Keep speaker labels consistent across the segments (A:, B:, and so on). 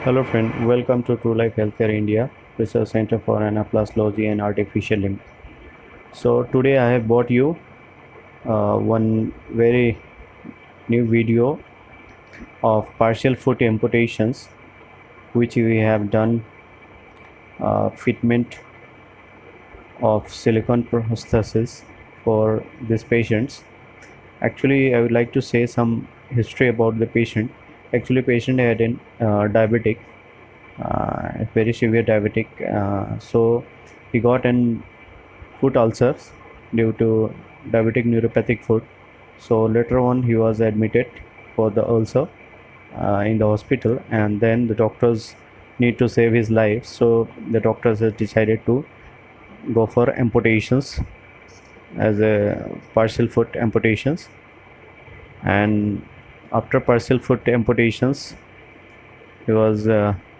A: Hello friend, welcome to True Life Healthcare India, Research Center for Anaplasology and Artificial Limb. So today I have brought you one very new video of partial foot amputations, which we have done fitment of silicone prosthesis for these patients. Actually, I would like to say some history about the patient. Actually, patient had an diabetic, very severe diabetic. So he got an foot ulcers due to diabetic neuropathic foot. So later on, he was admitted for the ulcer in the hospital, and then the doctors need to save his life. So the doctors have decided to go for amputations as a partial foot amputations. And after partial foot amputations, he was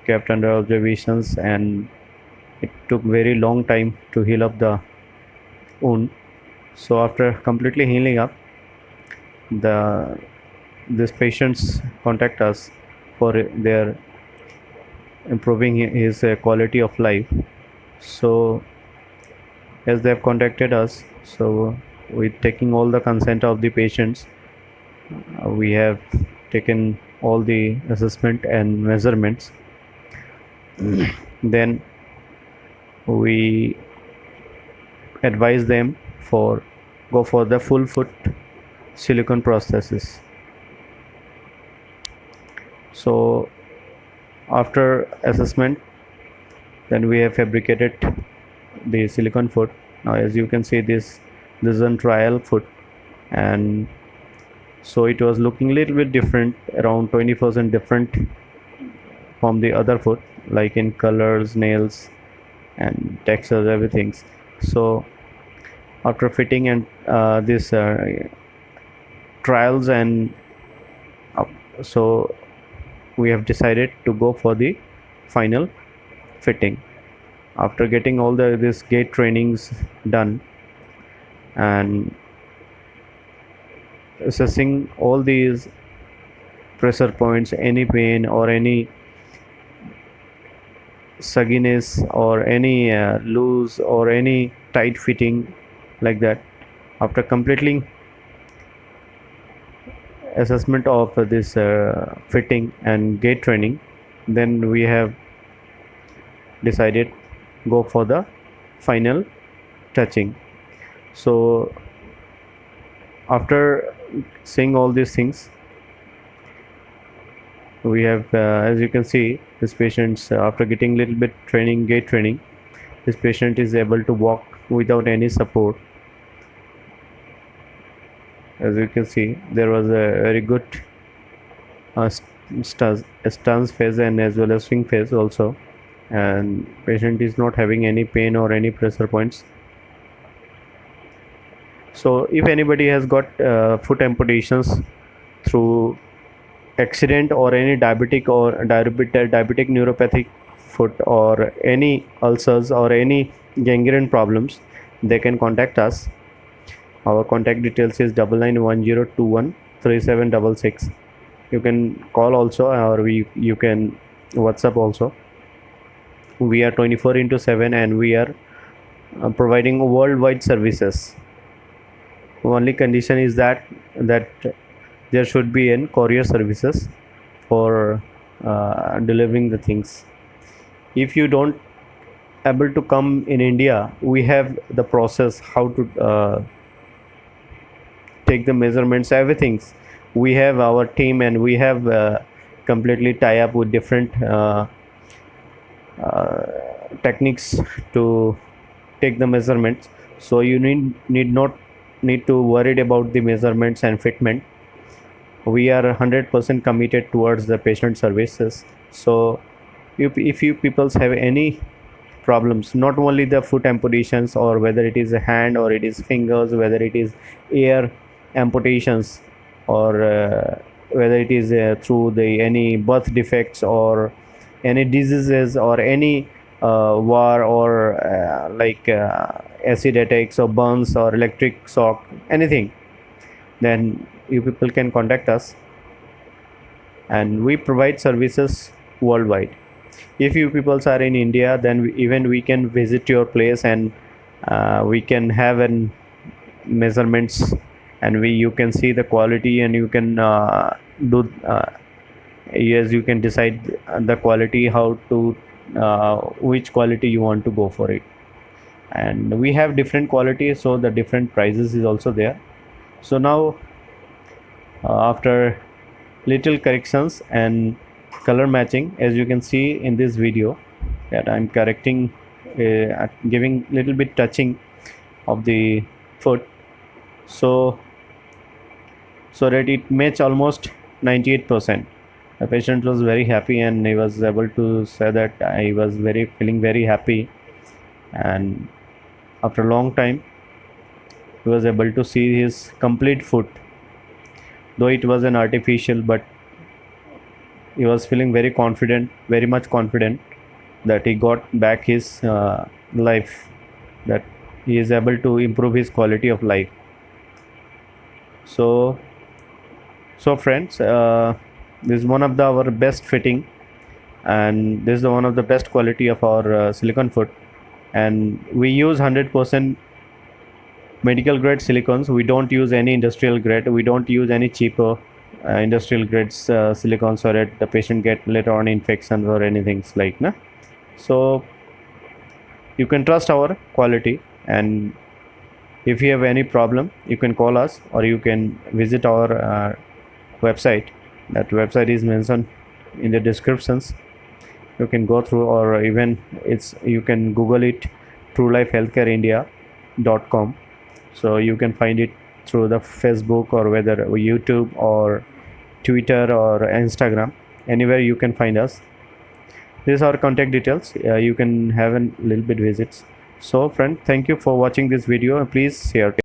A: kept under observations, and it took very long time to heal up the wound. So after completely healing up, the these patients contact us for their improving his quality of life. So as they have contacted us, so with taking all the consent of the patients, we have taken all the assessment and measurements. Then we advise them for go for the full foot silicone prosthesis. So after assessment, then we have fabricated the silicone foot. Now as you can see, this is a trial foot, and so it was looking a little bit different, around 20% different from the other foot, like in colors, nails and textures, everything. So after fitting and this trials, and so we have decided to go for the final fitting. After getting all this gait trainings done and assessing all these pressure points, any pain or any sugginess or any loose or any tight fitting, like that, after completing assessment of this fitting and gait training, then we have decided go for the final touching. So after seeing all these things, we have as you can see, this patient's after getting little bit training, gait training, this patient is able to walk without any support. As you can see, there was a very good stance phase and as well as swing phase also, and patient is not having any pain or any pressure points. So if anybody has got foot amputations through accident or any diabetic neuropathic foot or any ulcers or any gangrene problems, they can contact us. Our contact details is 9910213766. You can call also, or you can WhatsApp also. We are 24/7 and we are providing worldwide services. Only condition is that there should be in courier services for delivering the things. If you don't able to come in India, we have the process how to take the measurements, everything. We have our team, and we have completely tie up with different techniques to take the measurements. So you need not need to worried about the measurements and fitment. We are 100% committed towards the patient services. So if you peoples have any problems, not only the foot amputations, or whether it is a hand or it is fingers, whether it is ear amputations, or whether it is through the any birth defects or any diseases or any war or like acid attacks or burns or electric shock, anything, then you people can contact us, and we provide services worldwide. If you peoples are in India, then even we can visit your place, and we can have an measurements, and you can see the quality, and you can do yes, you can decide the quality, how to which quality you want to go for it. And we have different qualities, so the different prices is also there. So now, after little corrections and color matching, as you can see in this video, that I'm correcting, giving little bit touching of the foot, so that it match almost 98%. The patient was very happy, and he was able to say that I was feeling very happy, and after a long time he was able to see his complete foot, though it was an artificial, but he was feeling very confident, very much confident, that he got back his life, that he is able to improve his quality of life. So friends, this is one of our best fitting, and this is one of the best quality of our silicone foot, and we use 100% medical grade silicones. We don't use any industrial grade, we don't use any cheaper industrial grades silicone, so that the patient get later on infections or anything like na. So you can trust our quality, and if you have any problem, you can call us, or you can visit our website. That website is mentioned in the descriptions. You can go through, or even you can Google it, truelifehealthcareindia.com. So you can find it through the Facebook, or whether YouTube or Twitter or Instagram, anywhere you can find us. These are contact details. You can have a little bit visits. So friend, thank you for watching this video, and please share.